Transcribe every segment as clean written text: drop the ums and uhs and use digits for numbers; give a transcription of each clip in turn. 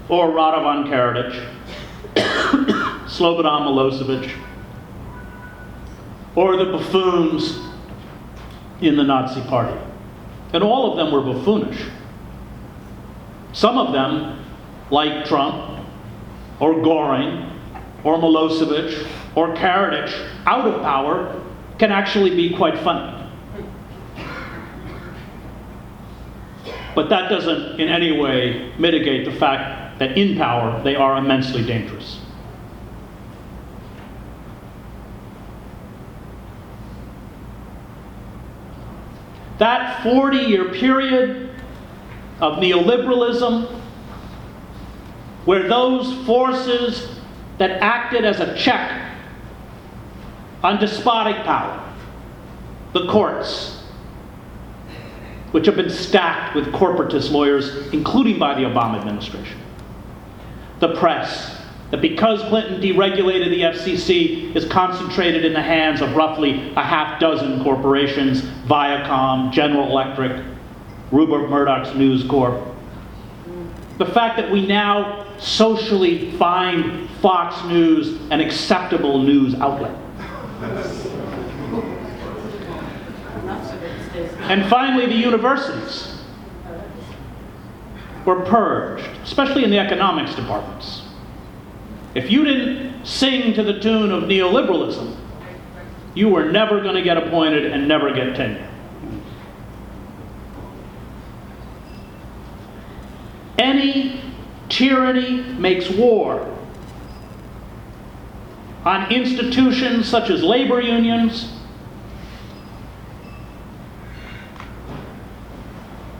or Radovan Karadzic, Slobodan Milosevic, or the buffoons in the Nazi Party. And all of them were buffoonish. Some of them, like Trump, or Goring, or Milosevic, or Karadzic, out of power, can actually be quite funny. But that doesn't in any way mitigate the fact that in power they are immensely dangerous. That 40-year period of neoliberalism, where those forces that acted as a check on despotic power, the courts, which have been stacked with corporatist lawyers, including by the Obama administration, the press, that because Clinton deregulated the FCC is concentrated in the hands of roughly a half dozen corporations, Viacom, General Electric, Rupert Murdoch's News Corp. The fact that we now socially find Fox News an acceptable news outlet. And finally, the universities were purged, especially in the economics departments. If you didn't sing to the tune of neoliberalism, you were never going to get appointed and never get tenure. Any tyranny makes war on institutions such as labor unions,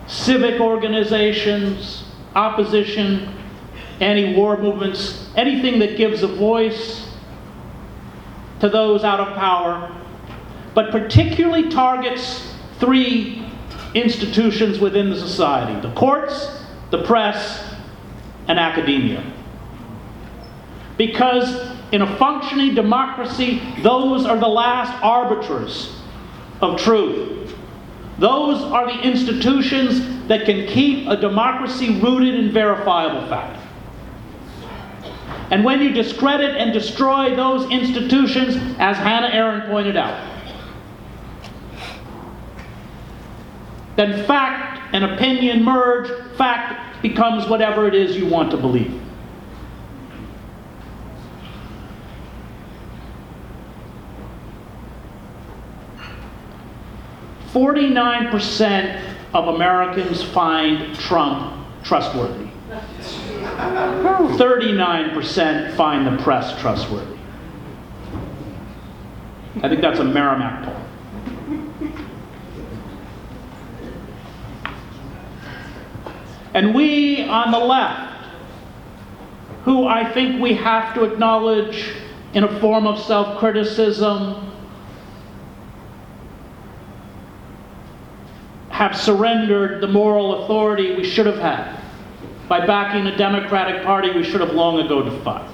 civic organizations, opposition, anti-war movements, anything that gives a voice to those out of power, but particularly targets three institutions within the society: the courts, the press, and academia. Because in a functioning democracy, those are the last arbiters of truth. Those are the institutions that can keep a democracy rooted in verifiable fact. And when you discredit and destroy those institutions, as Hannah Arendt pointed out, then fact and opinion merge. Fact becomes whatever it is you want to believe. "49% of Americans find Trump trustworthy. 39% find the press trustworthy." I think that's a Merrimack poll. And we on the left, who I think we have to acknowledge in a form of self-criticism, have surrendered the moral authority we should have had by backing a Democratic Party we should have long ago defied.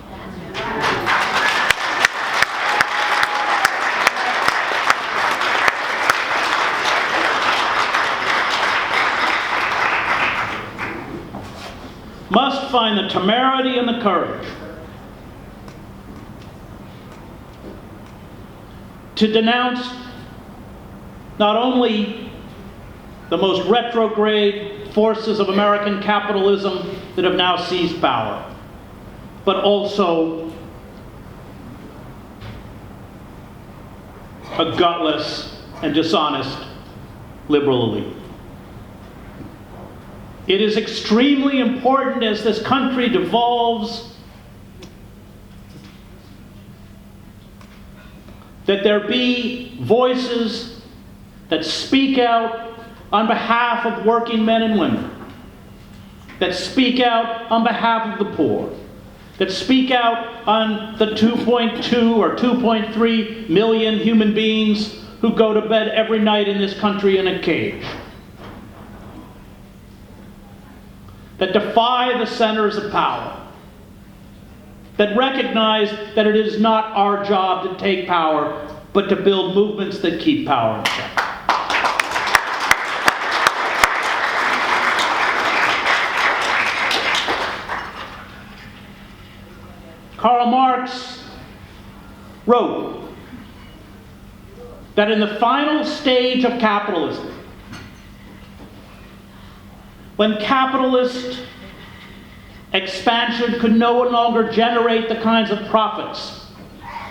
Must find the temerity and the courage to denounce not only the most retrograde forces of American capitalism that have now seized power, but also a gutless and dishonest liberal elite. It is extremely important as this country devolves that there be voices that speak out on behalf of working men and women, that speak out on behalf of the poor, that speak out on the 2.2 or 2.3 million human beings who go to bed every night in this country in a cage, that defy the centers of power, that recognize that it is not our job to take power, but to build movements that keep power in check. Karl Marx wrote that in the final stage of capitalism, when capitalist expansion could no longer generate the kinds of profits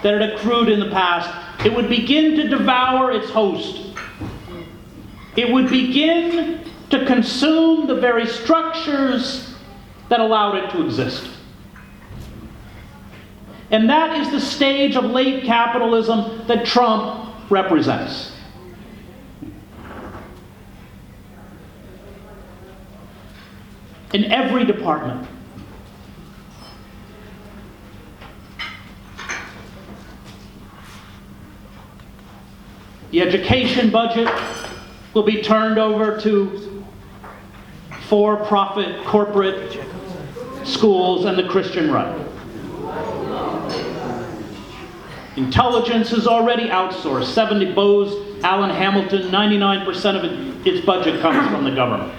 that it accrued in the past, it would begin to devour its host. It would begin to consume the very structures that allowed it to exist. And that is the stage of late capitalism that Trump represents. In every department. The education budget will be turned over to for-profit corporate schools and the Christian right. Intelligence is already outsourced. 70 Bose, Allen Hamilton, 99% of its budget comes from the government.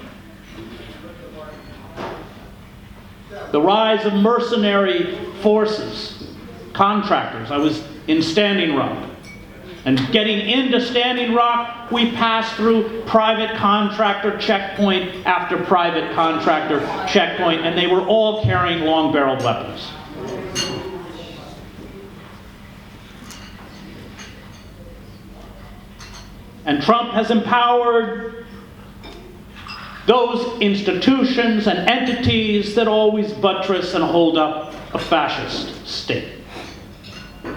The rise of mercenary forces, contractors. I was in Standing Rock. And getting into Standing Rock, we passed through private contractor checkpoint after private contractor checkpoint, and they were all carrying long-barreled weapons. And Trump has empowered those institutions and entities that always buttress and hold up a fascist state.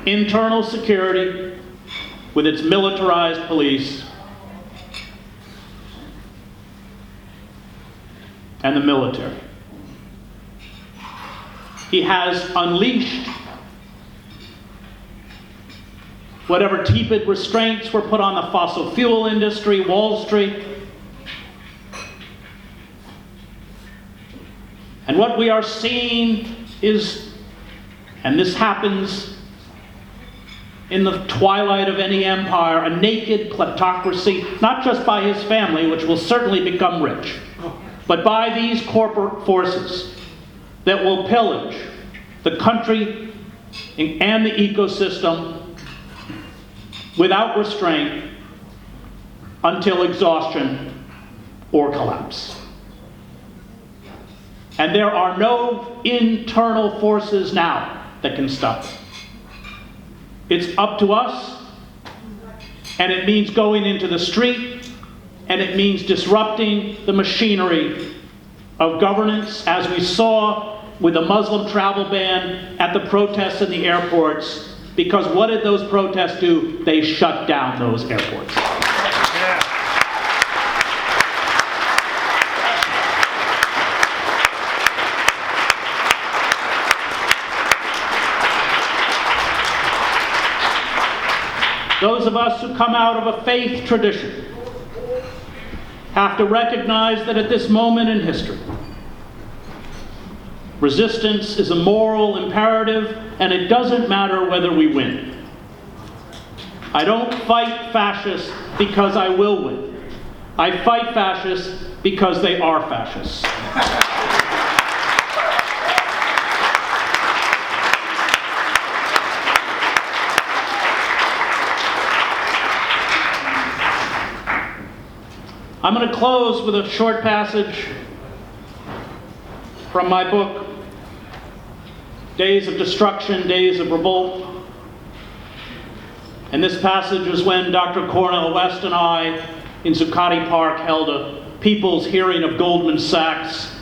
Internal security, with its militarized police, and the military. He has unleashed whatever tepid restraints were put on the fossil fuel industry, Wall Street. And what we are seeing is, and this happens in the twilight of any empire, a naked kleptocracy, not just by his family, which will certainly become rich, but by these corporate forces that will pillage the country and the ecosystem without restraint until exhaustion or collapse. And there are no internal forces now that can stop it. It's up to us, and it means going into the street, and it means disrupting the machinery of governance, as we saw with the Muslim travel ban at the protests in the airports. Because what did those protests do? They shut down those airports. Those of us who come out of a faith tradition have to recognize that at this moment in history, resistance is a moral imperative, and it doesn't matter whether we win. I don't fight fascists because I will win. I fight fascists because they are fascists. I'm going to close with a short passage from my book, Days of Destruction, Days of Revolt. And this passage was when Dr. Cornel West and I, in Zuccotti Park, held a people's hearing of Goldman Sachs